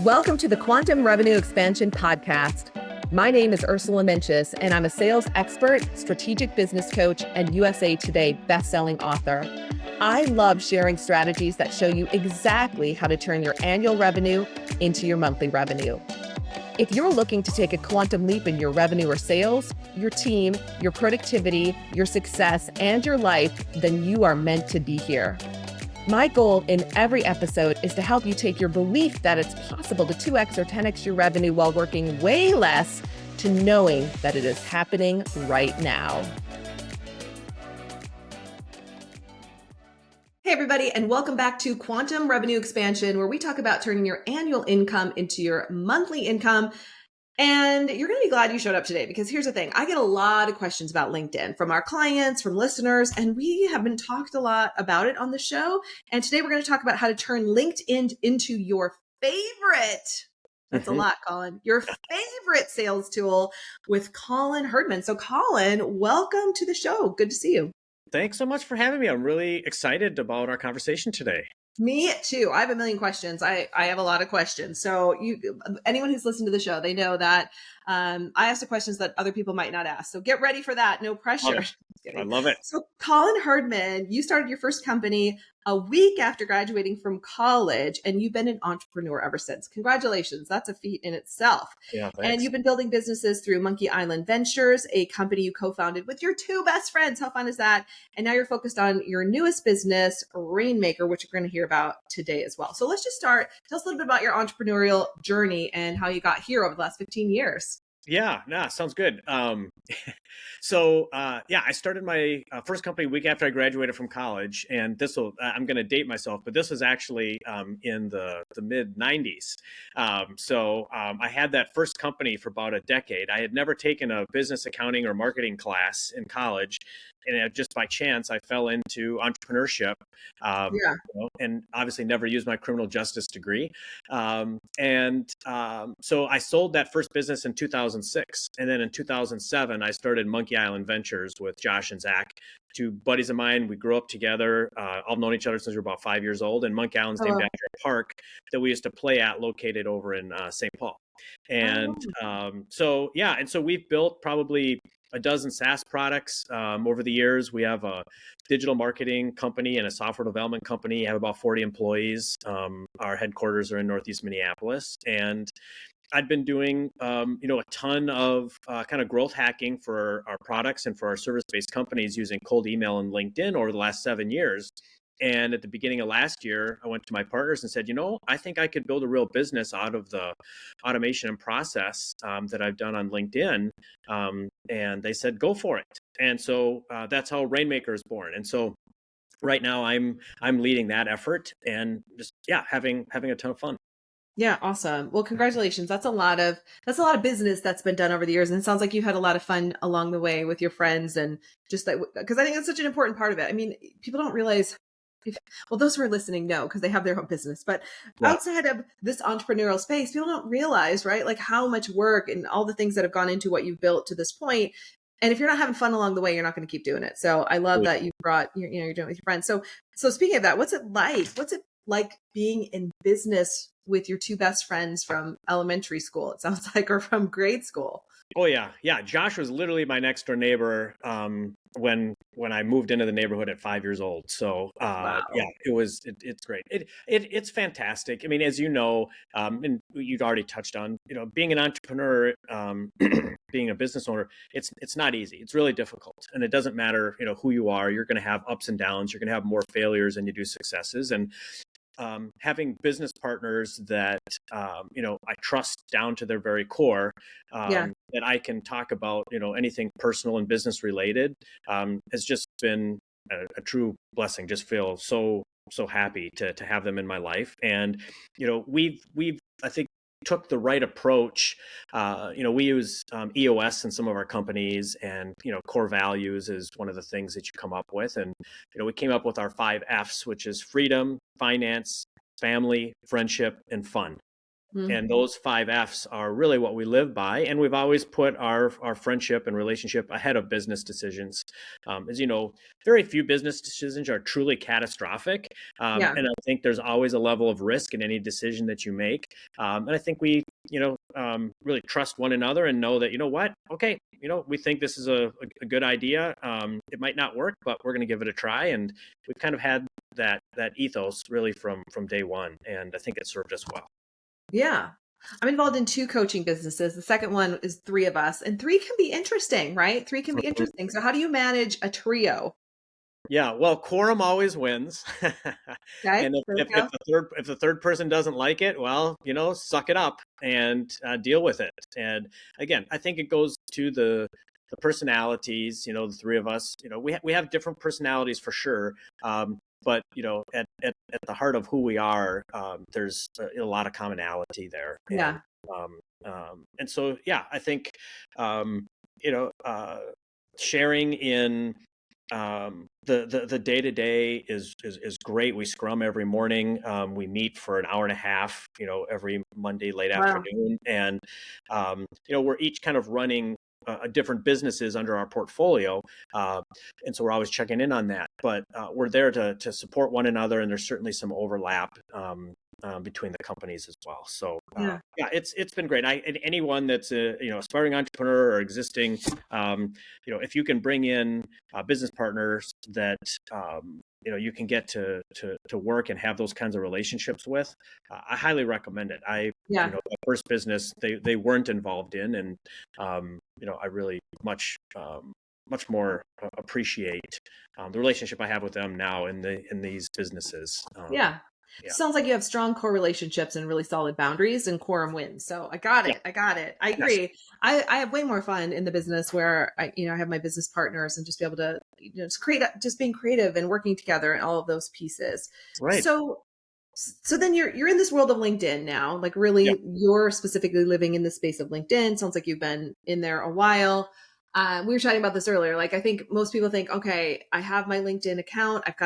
Welcome to the Quantum Revenue Expansion Podcast. My name is Ursula, and I'm a sales expert, strategic business coach, and USA Today bestselling author. I love sharing strategies that show you exactly how to turn your annual revenue into your monthly revenue. If you're looking to take a quantum leap in your revenue or sales, your team, your productivity, your success, and your life, then you are meant to be here. My goal in every episode is to help you take your belief that it's possible to 2x or 10x your revenue while working way less to knowing that it is happening right now. Hey, everybody, and welcome back to Quantum Revenue Expansion, where we talk about turning your annual income into your monthly income. And you're going to be glad you showed up today, because here's the thing. I get a lot of questions about LinkedIn from our clients, from listeners, and we have been talked a lot about it on the show. And today we're going to talk about how to turn LinkedIn into your favorite. That's a lot, Colin. Your favorite sales tool with Colin Herdman. So Colin, welcome to the show. Good to see you. Thanks so much for having me. I'm really excited about our conversation today. Me too. I have a million questions. I have a lot of questions. So anyone who's listened to the show, they know that I ask the questions that other people might not ask. So get ready for that. No pressure. I love it. So Colin Herdman, you started your first company a week after graduating from college, and you've been an entrepreneur ever since. Congratulations. That's a feat in itself. Yeah, thanks. And you've been building businesses through Monkey Island Ventures, a company you co-founded with your two best friends. How fun is that? And now you're focused on your newest business, Rainmaker, which you're going to hear about today as well. So let's just start. Tell us a little bit about your entrepreneurial journey and how you got here over the last 15 years. Yeah, sounds good. I started my first company a week after I graduated from college, and I'm going to date myself, but this was actually in the mid 90s. I had that first company for about a decade. I had never taken a business accounting or marketing class in college. And just by chance, I fell into entrepreneurship, and obviously never used my criminal justice degree. So I sold that first business in 2006. And then in 2007, I started Monkey Island Ventures with Josh and Zach, two buddies of mine. We grew up together. All known each other since we were about 5 years old. And Monkey Island's named after a park that we used to play at located over in St. Paul. And so we've built probably a dozen SaaS products over the years. We have a digital marketing company and a software development company. We have about 40 employees. Our headquarters are in Northeast Minneapolis. And I'd been doing, a ton of kind of growth hacking for our products and for our service-based companies using cold email and LinkedIn over the last 7 years. And at the beginning of last year, I went to my partners and said, I think I could build a real business out of the automation and process that I've done on LinkedIn. And they said, go for it. And so that's how Rainmaker is born. And so right now I'm leading that effort and just, having a ton of fun. Yeah. Awesome. Well, congratulations. That's a lot of business that's been done over the years. And it sounds like you had a lot of fun along the way with your friends, and just that, because I think that's such an important part of it. I mean, people don't realize, those who are listening know, because they have their own business, but outside of this entrepreneurial space, people don't realize, right? Like how much work and all the things that have gone into what you've built to this point. And if you're not having fun along the way, you're not going to keep doing it. So I love that you brought, you're doing it with your friends. So speaking of that, what's it like? What's it like being in business with your two best friends from elementary school, it sounds like, or from grade school? Oh yeah. Josh was literally my next door neighbor when I moved into the neighborhood at 5 years old. So it's great. It's fantastic. I mean, as you know, and you'd already touched on, being an entrepreneur, being a business owner, it's not easy. It's really difficult, and it doesn't matter who you are. You're going to have ups and downs. You're going to have more failures than you do successes, and having business partners that, I trust down to their very core, that I can talk about, anything personal and business related, has just been a true blessing. Just feel so happy to have them in my life. And, we've, I think, took the right approach. We use EOS in some of our companies, and, core values is one of the things that you come up with. And, we came up with our 5 F's, which is freedom, finance, family, friendship, and fun. Mm. And those 5 F's are really what we live by. And we've always put our friendship and relationship ahead of business decisions. As you know, very few business decisions are truly catastrophic. Yeah. And I think there's always a level of risk in any decision that you make. And I think we, really trust one another and know that, what, okay, we think this is a good idea. It might not work, but we're going to give it a try. And we've kind of had that ethos really from day one. And I think it served us well. Yeah. I'm involved in 2 coaching businesses. The second one is 3 of us, and 3 can be interesting, right? 3 can be interesting. So how do you manage a trio? Yeah, well, quorum always wins. Okay, And there we if go. the third person doesn't like it, well, suck it up and deal with it. And again, I think it goes to the personalities. The 3 of us. We have different personalities for sure. But at the heart of who we are, there's a lot of commonality there. Yeah. And so yeah, I think um, sharing in the day to day is great. We scrum every morning. We meet for an hour and a half, every Monday late Wow. afternoon, and we're each kind of running different businesses under our portfolio, and so we're always checking in on that. But we're there to support one another, and there's certainly some overlap. Between the companies as well. So Yeah. yeah, it's been great. And anyone that's a aspiring entrepreneur or existing, if you can bring in business partners that you can get to work and have those kinds of relationships with, I highly recommend it. Yeah. My first business they weren't involved in, and I really much more appreciate the relationship I have with them now in these businesses. Yeah. Yeah. Sounds like you have strong core relationships and really solid boundaries, and quorum wins. So I got Yeah. it. I got it. I Yes. agree. I have way more fun in the business where I have my business partners and just be able to, just being creative and working together and all of those pieces. Right. So then you're in this world of LinkedIn now, like Yeah. really you're specifically living in the space of LinkedIn. Sounds like you've been in there a while. We were chatting about this earlier. Like I think most people think, okay, I have my LinkedIn account. I've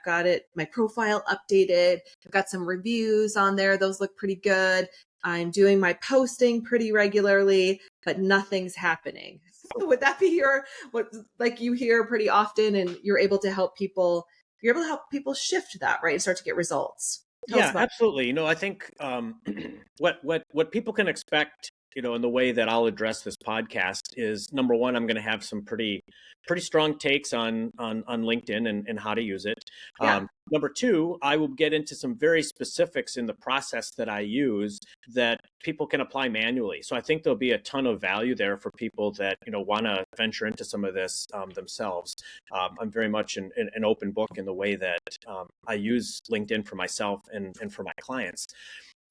got it, my profile updated. I've got some reviews on there. Those look pretty good. I'm doing my posting pretty regularly, but nothing's happening. Would that be what like you hear pretty often, and you're able to help people? You're able to help people shift that, right, and start to get results. Tell us Yeah, about. absolutely. I think what people can expect, in the way that I'll address this podcast is, number one, I'm going to have some pretty strong takes on LinkedIn and how to use it. Yeah. Number two, I will get into some very specifics in the process that I use that people can apply manually. So I think there'll be a ton of value there for people that want to venture into some of this themselves. I'm very much an open book in the way that I use LinkedIn for myself and for my clients.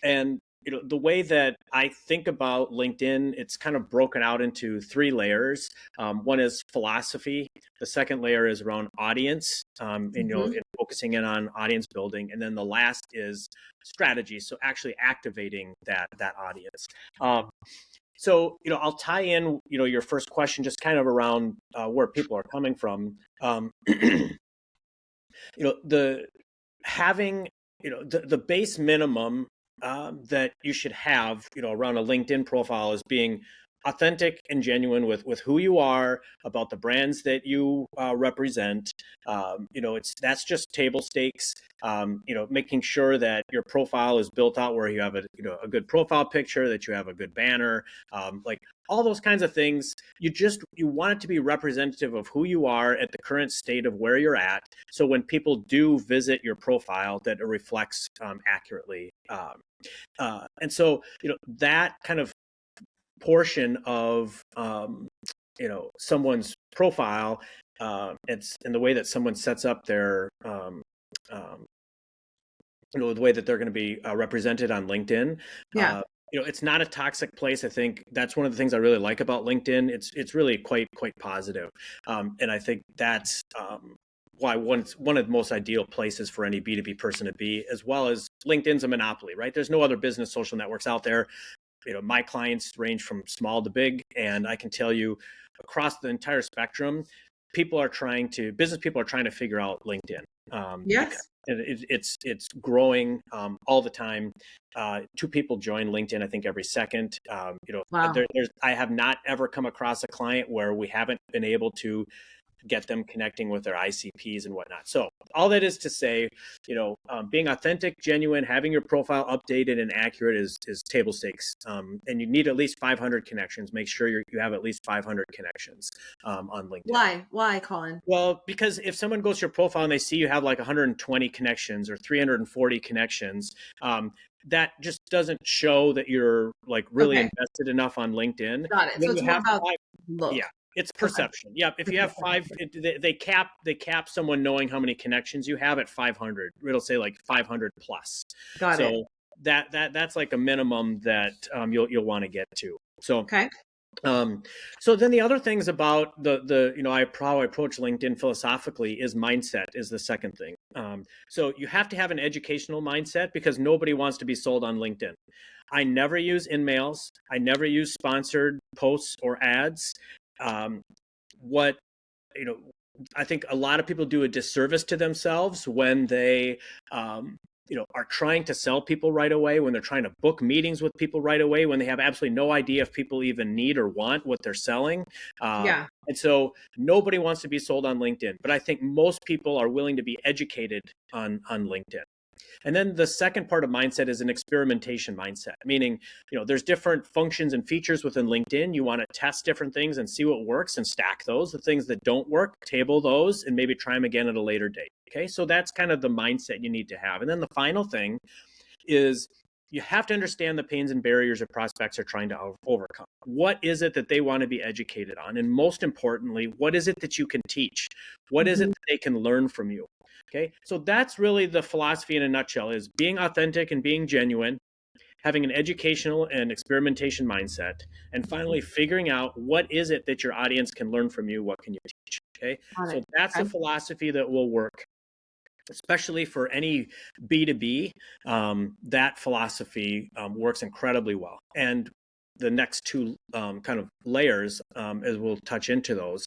And the way that I think about LinkedIn, it's kind of broken out into 3 layers. One is philosophy. The second layer is around audience, Mhm. and focusing in on audience building, and then the last is strategy. So actually activating that audience. So I'll tie in your first question just kind of around where people are coming from. The having the base minimum that you should have around a LinkedIn profile is being authentic and genuine with who you are, about the brands that you represent. That's just table stakes. Making sure that your profile is built out where you have a good profile picture, that you have a good banner, like all those kinds of things. You want it to be representative of who you are at the current state of where you're at, so when people do visit your profile, that it reflects accurately. And so that kind of portion of someone's profile, it's in the way that someone sets up their um, the way that they're going to be represented on LinkedIn. Yeah. It's not a toxic place. I think that's one of the things I really like about LinkedIn. It's really quite positive. And I think that's why one of the most ideal places for any B2B person to be, as well as LinkedIn's a monopoly, right? There's no other business social networks out there. My clients range from small to big, and I can tell you across the entire spectrum, business people are trying to figure out LinkedIn. Because Yes. it's growing all the time. 2 people join LinkedIn, I think, every second. Wow. I have not ever come across a client where we haven't been able to get them connecting with their ICPs and whatnot. So all that is to say, being authentic, genuine, having your profile updated and accurate is table stakes. And you need at least 500 connections. Make sure you have at least 500 connections on LinkedIn. Why, Colin? Well, because if someone goes to your profile and they see you have like 120 connections or 340 connections, that just doesn't show that you're like really Okay. invested enough on LinkedIn. Got it. So When it's you more have about five, look. yeah, it's Okay. perception. Yeah, if you have five, they cap someone knowing how many connections you have at 500. It'll say like 500 plus. Got it. So that's like a minimum that you'll want to get to. So Okay. so then the other things about how I approach LinkedIn philosophically is mindset is the second thing. So you have to have an educational mindset because nobody wants to be sold on LinkedIn. I never use in-mails. I never use sponsored posts or ads. What I think a lot of people do a disservice to themselves when they are trying to sell people right away, when they're trying to book meetings with people right away, when they have absolutely no idea if people even need or want what they're selling. Yeah. And so nobody wants to be sold on LinkedIn, but I think most people are willing to be educated on LinkedIn. And then the second part of mindset is an experimentation mindset, meaning, there's different functions and features within LinkedIn. You want to test different things and see what works and stack those. The things that don't work, table those and maybe try them again at a later date. Okay. So that's kind of the mindset you need to have. And then the final thing is you have to understand the pains and barriers that prospects are trying to overcome. What is it that they want to be educated on? And most importantly, what is it that you can teach? What is it that they can learn from you? Okay, so that's really the philosophy in a nutshell: is being authentic and being genuine, having an educational and experimentation mindset, and finally figuring out what is it that your audience can learn from you, what can you teach. Okay, Got so it. that's the Okay. philosophy that will work, especially for any B2B. That philosophy works incredibly well. And the next two kind of layers, as we'll touch into those,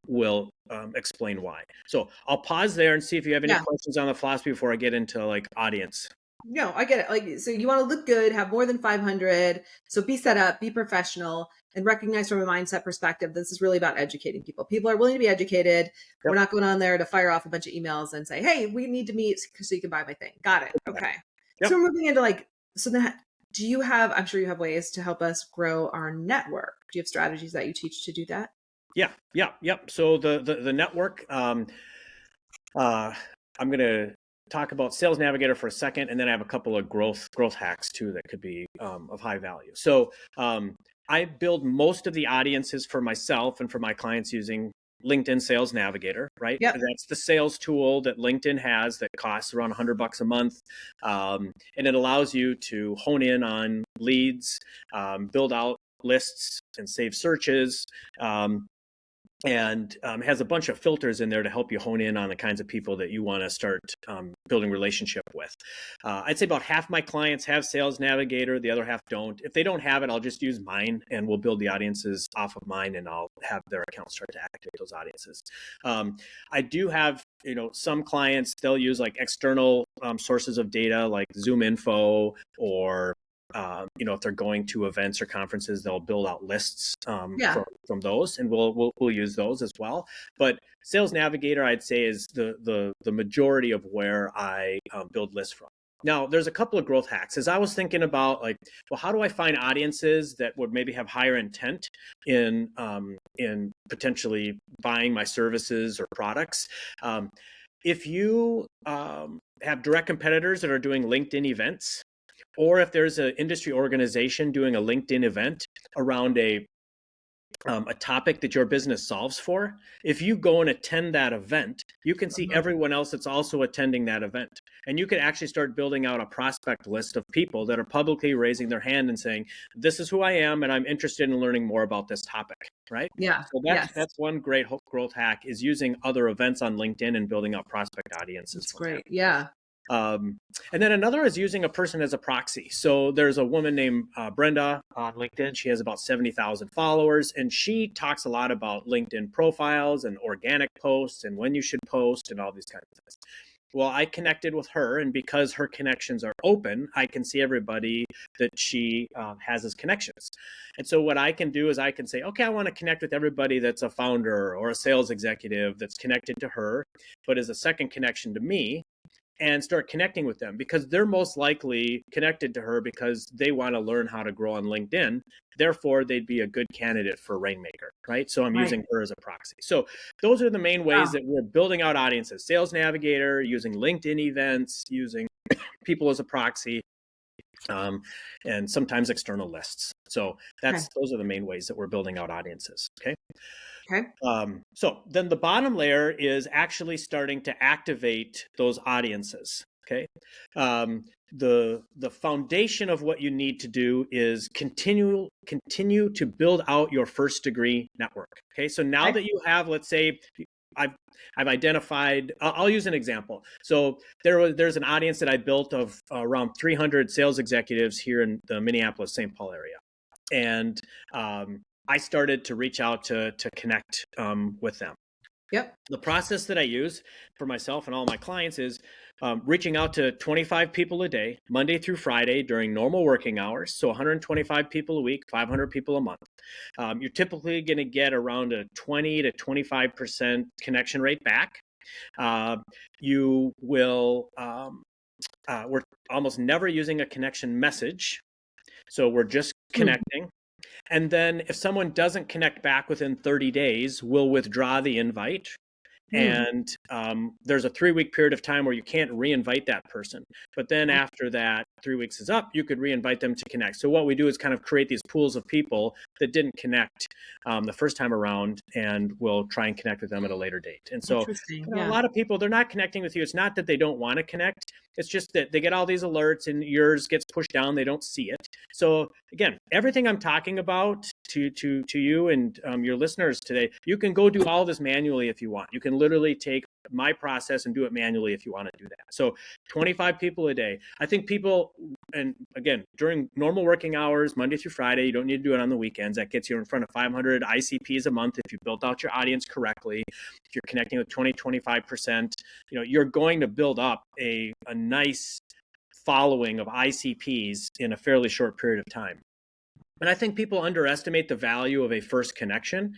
will explain why. So I'll pause there and see if you have any Yeah. questions on the philosophy before I get into like audience. No, I get it. Like, so you want to look good, have more than 500. So be set up, be professional, and recognize from a mindset perspective, this is really about educating people. People are willing to be educated. We're Yep. not going on there to fire off a bunch of emails and say, hey, we need to meet so you can buy my thing. Got it. Okay. So Yep. we're moving into so then do you have, I'm sure you have ways to help us grow our network. Do you have strategies that you teach to do that? Yeah. Yeah. Yep. So the network, I'm going to talk about Sales Navigator for a second, and then I have a couple of growth hacks too that could be of high value. So I build most of the audiences for myself and for my clients using LinkedIn Sales Navigator, right? Yep. That's the sales tool that LinkedIn has that costs around $100 a month. And it allows you to hone in on leads, build out lists and save searches, and has a bunch of filters in there to help you hone in on the kinds of people that you want to start building relationship with. I'd say about half my clients have Sales Navigator, the other half don't. If they don't have it, I'll just use mine and we'll build the audiences off of mine and I'll have their account start to activate those audiences. I do have some clients, they'll use like external sources of data like Zoom Info or if they're going to events or conferences, they'll build out lists Yeah. from those, and we'll use those as well. But Sales Navigator, I'd say, is the majority of where I build lists from. Now, there's a couple of growth hacks. As I was thinking about, like, well, how do I find audiences that would maybe have higher intent in potentially buying my services or products? If you have direct competitors that are doing LinkedIn events, or if there's an industry organization doing a LinkedIn event around a topic that your business solves for, if you go and attend that event, you can see everyone else that's also attending that event. And you can actually start building out a prospect list of people that are publicly raising their hand and saying, this is who I am, and I'm interested in learning more about this topic, right? Yeah. So Yes. that's one great growth hack, is using other events on LinkedIn and building out prospect audiences. That's great. Yeah. And then another is using a person as a proxy. So there's a woman named Brenda on LinkedIn. She has about 70,000 followers, and she talks a lot about LinkedIn profiles and organic posts and when you should post and all these kinds of things. Well, I connected with her, and because her connections are open, I can see everybody that she has as connections. And so what I can do is I can say, okay, I want to connect with everybody that's a founder or a sales executive that's connected to her, but is a second connection to me, and start connecting with them because they're most likely connected to her because they want to learn how to grow on LinkedIn. Therefore, they'd be a good candidate for Rainmaker, right? So I'm using her as a proxy. So those are the main ways that we're building out audiences. Sales Navigator, using LinkedIn events, using people as a proxy, and sometimes external lists. So those are the main ways that we're building out audiences, okay? So then the bottom layer is actually starting to activate those audiences. Okay. The foundation of what you need to do is continue to build out your first degree network. Okay. So now that you have, let's say, I've identified, I'll use an example. So there's an audience that I built of around 300 sales executives here in the Minneapolis-St. Paul area. And I started to reach out to connect with them. Yep. The process that I use for myself and all my clients is reaching out to 25 people a day, Monday through Friday during normal working hours. So 125 people a week, 500 people a month. You're typically going to get around a 20 to 25% connection rate back. You will, we're almost never using a connection message. So we're just connecting. And then if someone doesn't connect back within 30 days, we'll withdraw the invite. And there's a 3-week period of time where you can't re-invite that person. But then after that 3 weeks is up, you could re-invite them to connect. So what we do is kind of create these pools of people that didn't connect the first time around, and we'll try and connect with them at a later date. And so a lot of people, they're not connecting with you. It's not that they don't want to connect. It's just that they get all these alerts and yours gets pushed down. They don't see it. So again, everything I'm talking about to you and your listeners today, you can go do all this manually if you want. You can literally take my process and do it manually if you want to do that. So 25 people a day. I think people, and again, during normal working hours, Monday through Friday, you don't need to do it on the weekends. That gets you in front of 500 ICPs a month if you built out your audience correctly. If you're connecting with 20-25%, you're going to build up a nice following of ICPs in a fairly short period of time. And I think people underestimate the value of a first connection.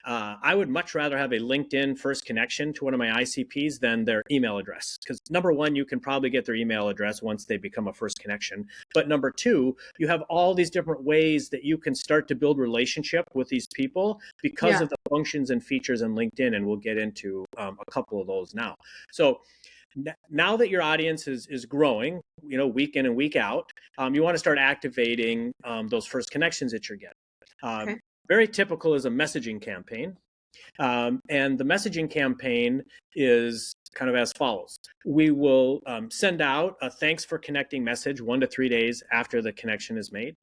I would much rather have a LinkedIn first connection to one of my ICPs than their email address. Because number one, you can probably get their email address once they become a first connection. But number two, you have all these different ways that you can start to build relationship with these people because of the functions and features in LinkedIn. And we'll get into a couple of those now. So now that your audience is growing, week in and week out, you want to start activating those first connections that you're getting. Very typical is a messaging campaign. And the messaging campaign is kind of as follows. We will send out a thanks for connecting message 1 to 3 days after the connection is made.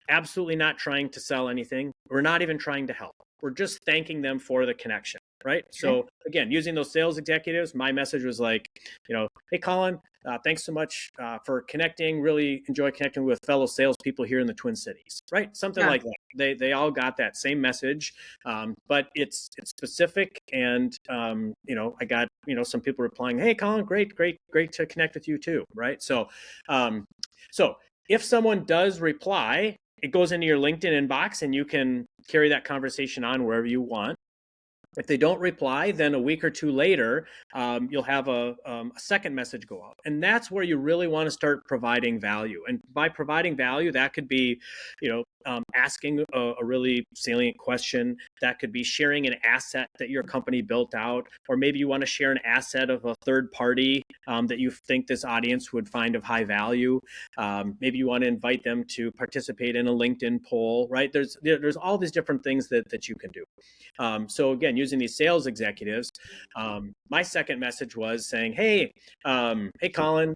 Absolutely not trying to sell anything. We're not even trying to help. We're just thanking them for the connection. Right. So again, using those sales executives, my message was like, hey, Colin, thanks so much for connecting. Really enjoy connecting with fellow salespeople here in the Twin Cities. Right. Something like that. They all got that same message, but it's specific. And, I got, some people replying, hey, Colin, great to connect with you too. Right. So if someone does reply, it goes into your LinkedIn inbox and you can carry that conversation on wherever you want. If they don't reply, then a week or two later, you'll have a second message go out. And that's where you really want to start providing value. And by providing value, that could be, asking a really salient question. That could be sharing an asset that your company built out. Or maybe you want to share an asset of a third party that you think this audience would find of high value. Maybe you want to invite them to participate in a LinkedIn poll, right? There's all these different things that you can do. So again, using these sales executives, my second message was saying, hey, Colin,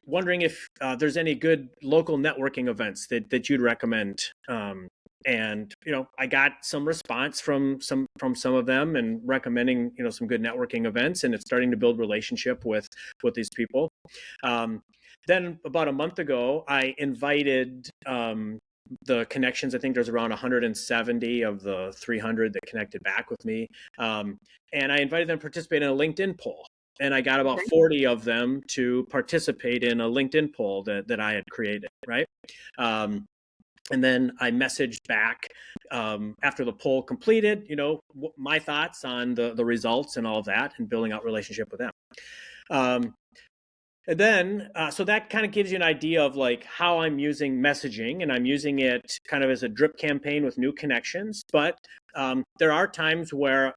wondering if there's any good local networking events that you'd recommend And I got some response from some of them and recommending some good networking events, and it's starting to build relationship with these people. Then about a month ago, I invited the connections. I think there's around 170 of the 300 that connected back with me, and I invited them to participate in a LinkedIn poll. And I got about 40 of them to participate in a LinkedIn poll that I had created, right? And then I messaged back after the poll completed, my thoughts on the results and all of that, and building out relationship with them. And then, so that kind of gives you an idea of like how I'm using messaging, and I'm using it kind of as a drip campaign with new connections. But there are times where,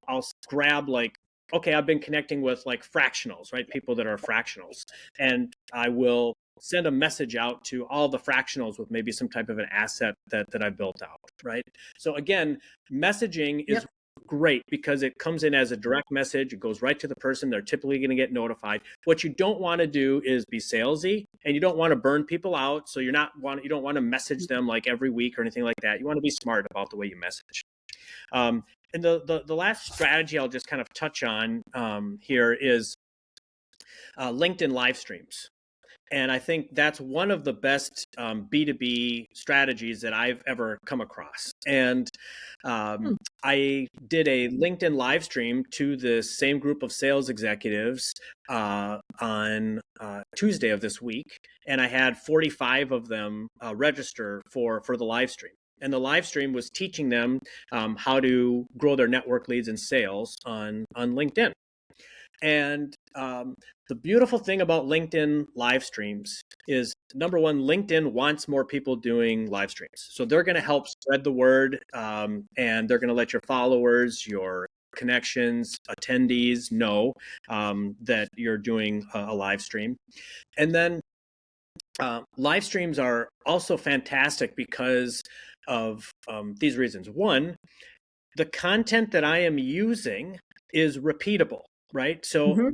I'll grab like, okay, I've been connecting with like fractionals, right? People that are fractionals. And I will send a message out to all the fractionals with maybe some type of an asset that I built out, right? So again, messaging is great because it comes in as a direct message. It goes right to the person. They're typically going to get notified. What you don't want to do is be salesy, and you don't want to burn people out. So you don't want to message them like every week or anything like that. You want to be smart about the way you message. And the last strategy I'll just kind of touch on here is LinkedIn live streams. And I think that's one of the best B2B strategies that I've ever come across. And I did a LinkedIn live stream to the same group of sales executives on Tuesday of this week. And I had 45 of them register for the live stream. And the live stream was teaching them how to grow their network leads and sales on LinkedIn. And the beautiful thing about LinkedIn live streams is, number one, LinkedIn wants more people doing live streams. So they're going to help spread the word, and they're going to let your followers, your connections, attendees know that you're doing a live stream. And then live streams are also fantastic because of these reasons. One, the content that I am using is repeatable. Right. So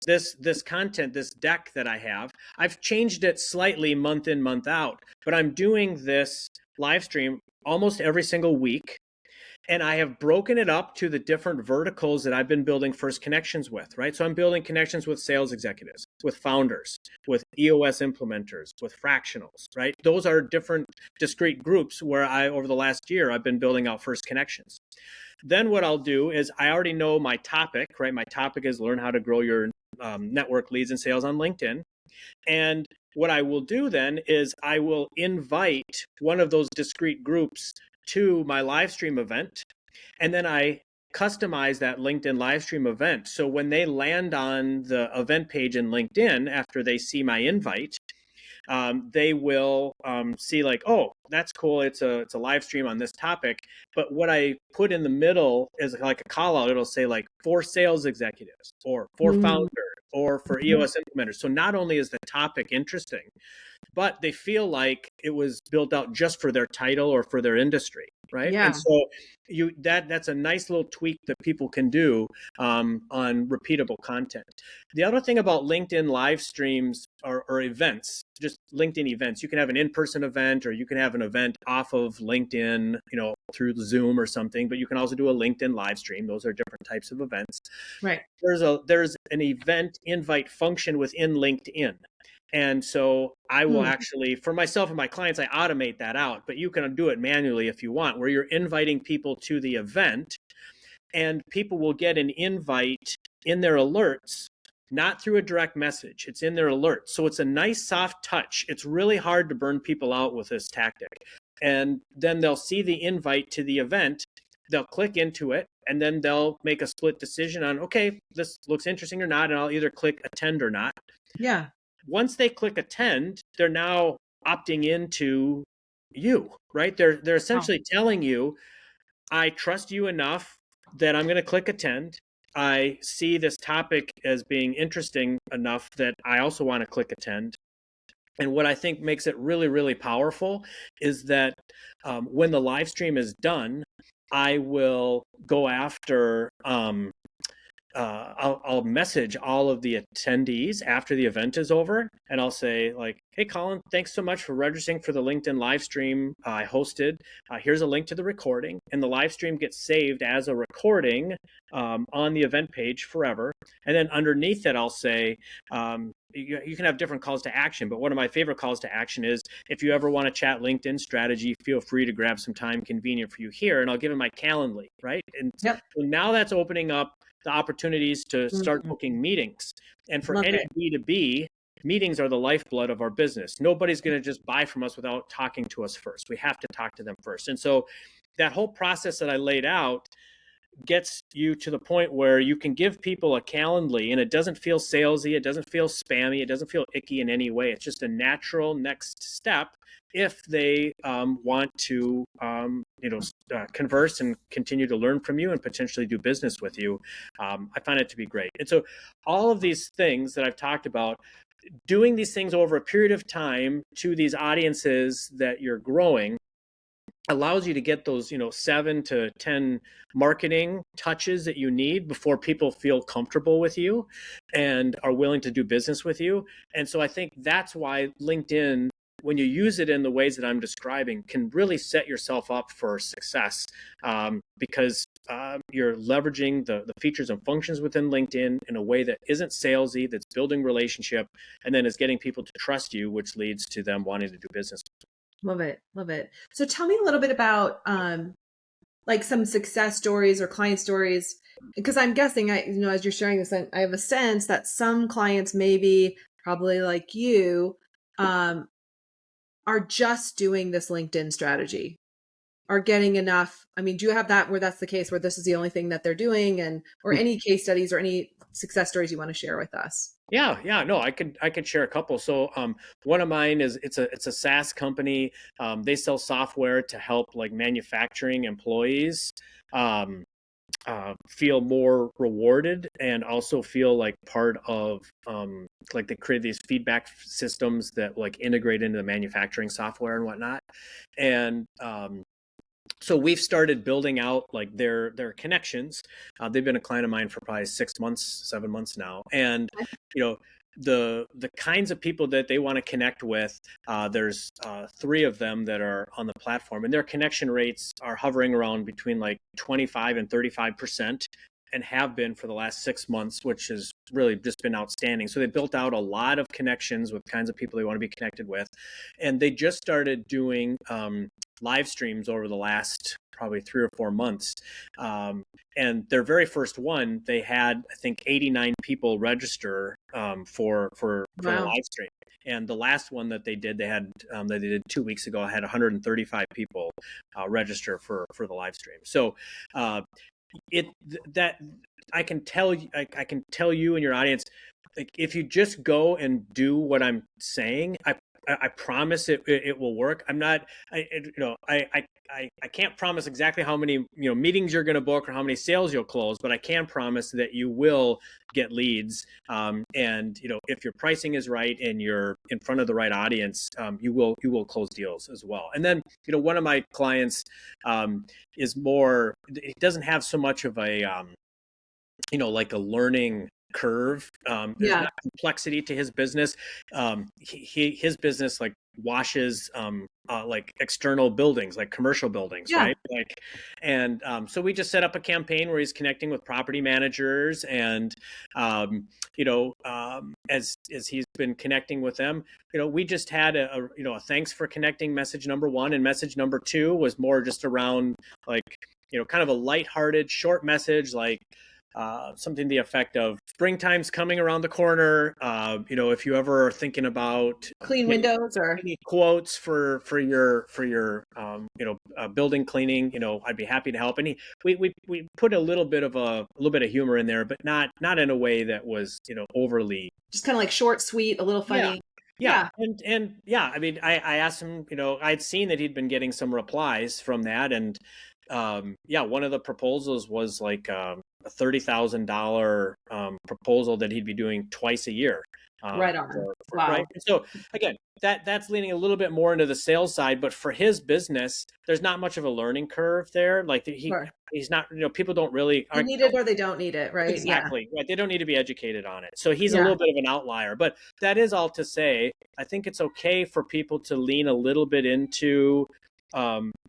this content, this deck that I have, I've changed it slightly month in, month out, but I'm doing this live stream almost every single week. And I have broken it up to the different verticals that I've been building first connections with, right? So I'm building connections with sales executives, with founders, with EOS implementers, with fractionals, right? Those are different discrete groups where over the last year, I've been building out first connections. Then what I'll do is I already know my topic, right? My topic is learn how to grow your network leads and sales on LinkedIn. And what I will do then is I will invite one of those discrete groups to my live stream event. And then I customize that LinkedIn live stream event. So when they land on the event page in LinkedIn, after they see my invite, they will see like, oh, that's cool. It's a live stream on this topic. But what I put in the middle is like a call out. It'll say like for sales executives or for founders or for EOS implementers. So not only is the topic interesting, but they feel like it was built out just for their title or for their industry, right? Yeah. And so that's a nice little tweak that people can do on repeatable content. The other thing about LinkedIn live streams or events, just LinkedIn events, you can have an in-person event, or you can have an event off of LinkedIn, through Zoom or something, but you can also do a LinkedIn live stream. Those are different types of events. Right. There's an event invite function within LinkedIn. And so I will actually, for myself and my clients, I automate that out, but you can do it manually if you want, where you're inviting people to the event, and people will get an invite in their alerts, not through a direct message. It's in their alerts. So it's a nice soft touch. It's really hard to burn people out with this tactic. And then they'll see the invite to the event, they'll click into it, and then they'll make a split decision on, okay, this looks interesting or not, and I'll either click attend or not. Yeah. Once they click attend, they're now opting into you, right? They're essentially telling you, I trust you enough that I'm going to click attend. I see this topic as being interesting enough that I also want to click attend. And what I think makes it really, really powerful is that when the live stream is done, I will go after I'll message all of the attendees after the event is over, and I'll say like, hey, Colin, thanks so much for registering for the LinkedIn live stream I hosted. Here's a link to the recording, and the live stream gets saved as a recording on the event page forever. And then underneath it, I'll say, you can have different calls to action, but one of my favorite calls to action is, if you ever want to chat LinkedIn strategy, feel free to grab some time convenient for you here, and I'll give him my Calendly, right? And Yep. so now that's opening up the opportunities to start Mhm. booking meetings. And for Love any it. B2B, meetings are the lifeblood of our business. Nobody's going to just buy from us without talking to us first. We have to talk to them first. And so that whole process that I laid out gets you to the point where you can give people a Calendly and it doesn't feel salesy, it doesn't feel spammy, it doesn't feel icky in any way. It's just a natural next step if they want to converse and continue to learn from you and potentially do business with you. I find it to be great. And so all of these things that I've talked about, doing these things over a period of time to these audiences that you're growing, allows you to get those 7 to 10 marketing touches that you need before people feel comfortable with you and are willing to do business with you. And so I think that's why LinkedIn, when you use it in the ways that I'm describing, can really set yourself up for success, because you're leveraging the features and functions within LinkedIn in a way that isn't salesy, that's building relationship, and then is getting people to trust you, which leads to them wanting to do business. Love it. Love it. So tell me a little bit about like some success stories or client stories, because I'm guessing, as you're sharing this, I have a sense that some clients, maybe probably like you, um, are just doing this LinkedIn strategy, are getting enough. I mean, do you have that where that's the case, where this is the only thing that they're doing, and or any case studies or any success stories you want to share with us? Yeah, no, I could share a couple. So one of mine is, it's a SaaS company. They sell software to help like manufacturing employees um, feel more rewarded and also feel like part of, like they create these feedback systems that like integrate into the manufacturing software and whatnot. And so we've started building out like their connections. They've been a client of mine for probably 6 months, 7 months now, and you know the kinds of people that they want to connect with. There's 3 of them that are on the platform, and their connection rates are hovering around between like 25 and 35%, and have been for the last 6 months, which has really just been outstanding. So they built out a lot of connections with kinds of people they want to be connected with, and they just started doing live streams over the last probably 3 or 4 months. And their very first one, they had, I think, 89 people register for the Wow. live stream. And the last one that they did, that they did 2 weeks ago, had 135 people register for the live stream. So it that I can tell you, I can tell you and your audience, like, if you just go and do what I'm saying, I promise it will work. I'm not, I can't promise exactly how many meetings you're going to book or how many sales you'll close, but I can promise that you will get leads. And if your pricing is right and you're in front of the right audience, you will close deals as well. And then one of my clients is more. It doesn't have so much of a like a learning curve. There's Yeah. not complexity to his business. His business like washes like external buildings, like commercial buildings, Yeah. right? Like, and so we just set up a campaign where he's connecting with property managers, and as he's been connecting with them, we just had a thanks for connecting message number 1, and message number 2 was more just around like kind of a lighthearted short message, like something to the effect of springtime's coming around the corner. If you ever are thinking about Clean windows or any quotes for your building cleaning, I'd be happy to help. And we put a little bit of humor in there, but not in a way that was overly. just kind of like short, sweet, a little Yeah. funny. Yeah, Yeah. and yeah, I mean, I asked him, I'd seen that he'd been getting some replies from that, and yeah, one of the proposals was like a $30,000 proposal that he'd be doing twice a year. Right on. Right. Wow. And so again, that's leaning a little bit more into the sales side, but for his business, there's not much of a learning curve there. Like Sure. he's not, people don't really They aren't need it or they don't need it, right? Yeah. exactly right. They don't need to be educated on it. So he's a Yeah. little bit of an outlier, but that is all to say, I think it's okay for people to lean a little bit into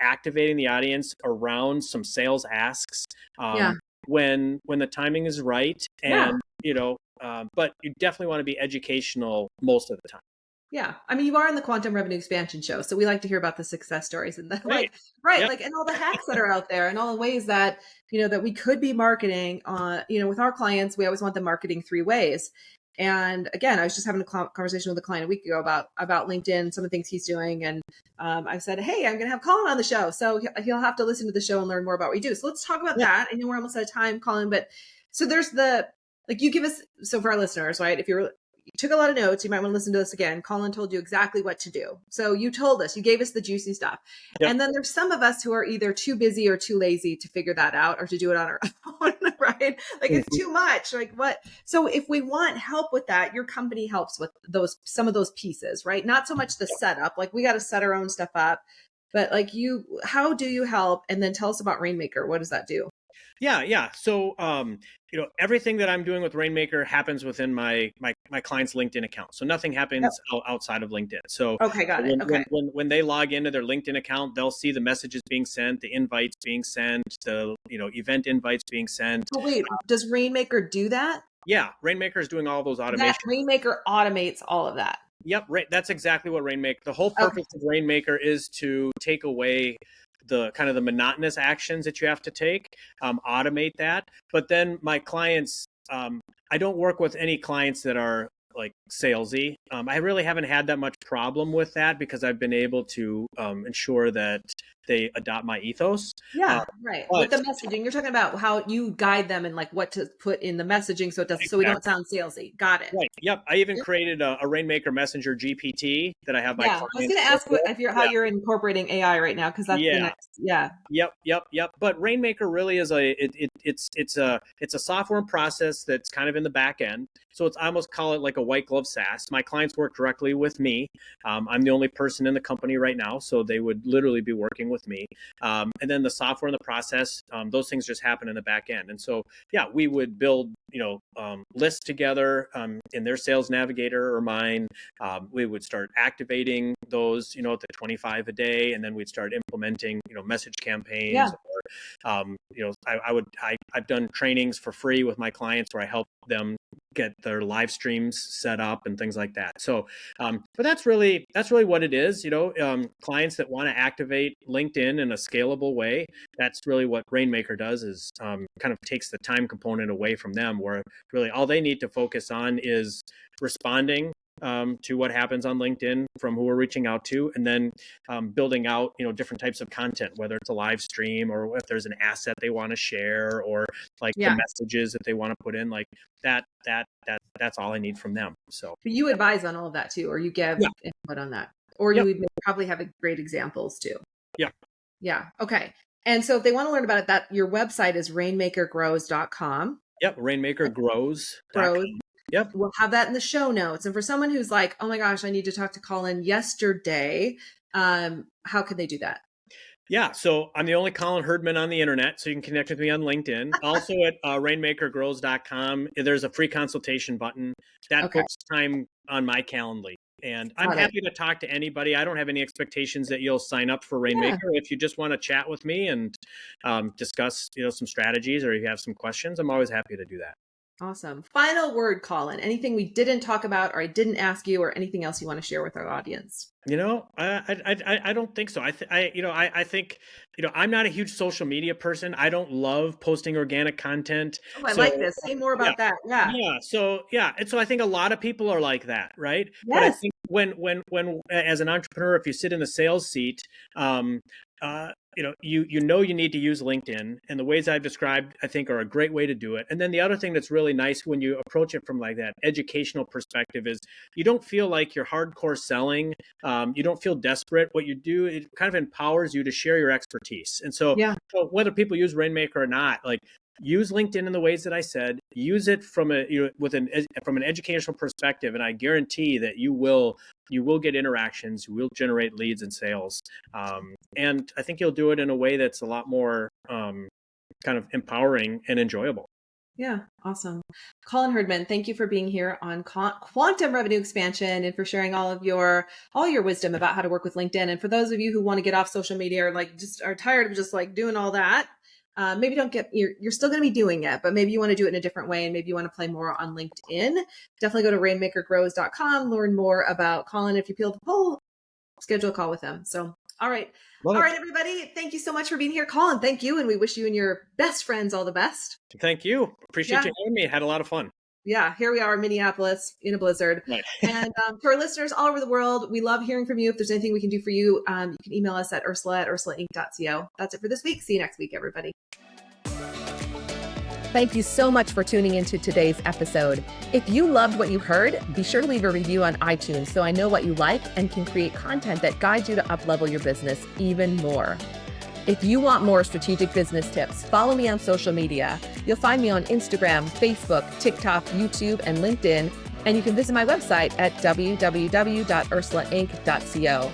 activating the audience around some sales asks Yeah. when the timing is right, Yeah. and but you definitely want to be educational most of the time. Yeah. I mean, you are in the quantum revenue expansion show. So we like to hear about the success stories and the Right. right, Yep. like, and all the hacks that are out there and all the ways that, that we could be marketing with our clients, we always want them marketing 3 ways. And again, I was just having a conversation with a client a week ago about LinkedIn, some of the things he's doing. And I said, hey, I'm going to have Colin on the show. So he'll have to listen to the show and learn more about what we do. So let's talk about Yeah. that. I know we're almost out of time, Colin, but so there's you give us, so for our listeners, right? If you took a lot of notes, you might want to listen to this again. Colin told you exactly what to do. So you told us, you gave us the juicy stuff. Yep. And then there's some of us who are either too busy or too lazy to figure that out or to do it on our own, right? Like it's too much. Like what? So if we want help with that, your company helps with some of those pieces, right? Not so much the setup, like we got to set our own stuff up, but like how do you help? And then tell us about Rainmaker. What does that do? Yeah. So, everything that I'm doing with Rainmaker happens within my client's LinkedIn account. So nothing happens outside of LinkedIn. So okay, got it. Okay. When they log into their LinkedIn account, they'll see the messages being sent, the invites being sent, the event invites being sent. Oh, wait, does Rainmaker do that? Yeah, Rainmaker is doing all those automations. That Rainmaker automates all of that. Yep, right. That's exactly what Rainmaker. The whole purpose of Rainmaker is to take away the kind of the monotonous actions that you have to take, automate that. But then my clients, I don't work with any clients that are like salesy. I really haven't had that much problem with that because I've been able to ensure that they adopt my ethos. Yeah, right. With the messaging, you're talking about how you guide them and like what to put in the messaging so it doesn't, so we don't sound salesy. Got it. Right. Yep. I even created a Rainmaker Messenger GPT that I have my clients. I was going to ask how you're incorporating AI right now because that's the next. Yeah. Yep. But Rainmaker really is it's a software and process that's kind of in the back end. So I almost call it like a white glove SaaS. My clients work directly with me. I'm the only person in the company right now, so they would literally be working with me. And then the software and the process, those things just happen in the back end. And so, we would build, lists together in their sales navigator or mine. We would start activating those, at the 25 a day, and then we'd start implementing, message campaigns. Yeah. Or, I've done trainings for free with my clients where I help them get their live streams set up and things like that. So, but that's really what it is. Clients that want to activate LinkedIn in a scalable way. That's really what Rainmaker does. Is kind of takes the time component away from them, where really all they need to focus on is responding to what happens on LinkedIn from who we're reaching out to, and then building out different types of content, whether it's a live stream or if there's an asset they want to share, or like the messages that they want to put in, like that. That's all I need from them. So but you advise on all of that too, or you give input on that, or you would probably have great examples too. Yeah. Okay. And so if they want to learn about it, that your website is rainmakergrows.com. Yep. Rainmakergrows. Yep. We'll have that in the show notes. And for someone who's like, oh my gosh, I need to talk to Colin yesterday, how can they do that? Yeah, so I'm the only Colin Herdman on the internet, so you can connect with me on LinkedIn. Also at rainmakergrows.com, there's a free consultation button that puts time on my Calendly. And I'm happy to talk to anybody. I don't have any expectations that you'll sign up for Rainmaker. If you just want to chat with me and discuss, some strategies, or you have some questions, I'm always happy to do that. Awesome. Final word, Colin. Anything we didn't talk about, or I didn't ask you, or anything else you want to share with our audience? I don't think so. I think, I'm not a huge social media person. I don't love posting organic content. Oh, I like this. Say more about that. Yeah. Yeah. And so I think a lot of people are like that, right? Yes. But I think when as an entrepreneur, if you sit in the sales seat, you need to use LinkedIn, and the ways I've described, I think, are a great way to do it. And then the other thing that's really nice when you approach it from like that educational perspective is you don't feel like you're hardcore selling. You don't feel desperate. What you do, it kind of empowers you to share your expertise. And so whether people use Rainmaker or not, like use LinkedIn in the ways that I said. Use it from from an educational perspective, and I guarantee that you will get interactions, you will generate leads and sales, and I think you'll do it in a way that's a lot more kind of empowering and enjoyable. Yeah, awesome. Colin Herdman, thank you for being here on Quantum Revenue Expansion and for sharing all your wisdom about how to work with LinkedIn. And for those of you who want to get off social media or like just are tired of just like doing all that, maybe you're still going to be doing it, but maybe you want to do it in a different way and maybe you want to play more on LinkedIn. Definitely go to rainmakergrows.com, learn more about Colin. If you peel the poll, schedule a call with him. So, all right. All right, everybody. Thank you so much for being here. Colin, thank you. And we wish you and your best friends all the best. Thank you. Appreciate you having me. I had a lot of fun. Yeah, here we are in Minneapolis in a blizzard. Right. And to our listeners all over the world, we love hearing from you. If there's anything we can do for you, you can email us at ursula@ursulainc.co. That's it for this week. See you next week, everybody. Thank you so much for tuning into today's episode. If you loved what you heard, be sure to leave a review on iTunes so I know what you like and can create content that guides you to up-level your business even more. If you want more strategic business tips, follow me on social media. You'll find me on Instagram, Facebook, TikTok, YouTube, and LinkedIn, and you can visit my website at www.ursulainc.co.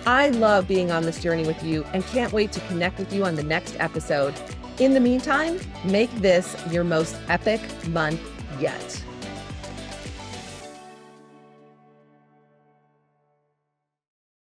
I love being on this journey with you and can't wait to connect with you on the next episode. In the meantime, make this your most epic month yet.